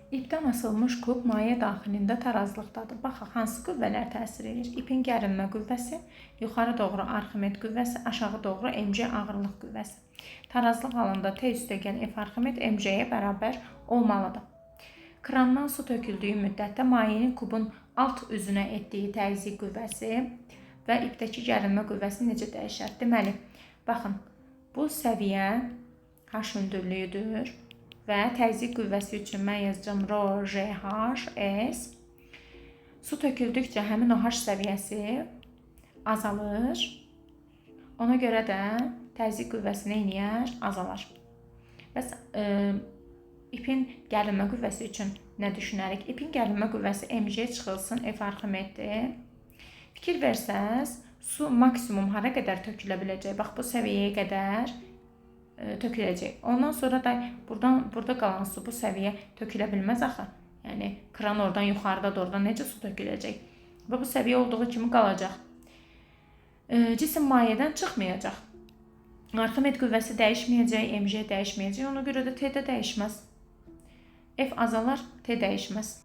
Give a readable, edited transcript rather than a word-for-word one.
İpdən asılmış kub maye daxilində tarazlıqdadır. Baxaq, hansı qüvvələr təsir edir? İpin gərilmə qüvvəsi, yuxarı doğru Arximed qüvvəsi, aşağı doğru MC ağırlıq qüvvəsi. Tarazlıq halında T üstəgəl F Arximed MC-yə bərabər olmalıdır. Krandan su töküldüyü müddətdə mayenin kubun alt üzünə etdiyi təzyiq qüvvəsi və ipdəki gərilmə qüvvəsi necə dəyişər? Deməli, baxın, bu səviyyə H hündürlüyüdür. Və təzyiq qüvvəsi üçün mən yazacağım ρ, J, H, S. Su töküldükcə həmin o H səviyyəsi azalır. Ona görə də təzyiq qüvvəsi nə edir? Azalar. Bəs ipin gərilmə qüvvəsi üçün nə düşünərik? İpin gərilmə qüvvəsi MC çıxılsın, F Arximeddir. Fikir versəz, su maksimum hara qədər tökülə biləcək? Bax, bu səviyyəyə qədər töküləcək. Ondan sonra da burada qalan su bu səviyyə tökülə bilməz axı. Yəni kran oradan yuxarıdadır, oradan necə su töküləcək? Və bu səviyyə olduğu kimi qalacaq. Cisim mayədən çıxmayacaq. Arximed qüvvəsi dəyişməyəcək, MC dəyişməyəcək. Ona görə də T də dəyişməz. F azalar, T dəyişməz.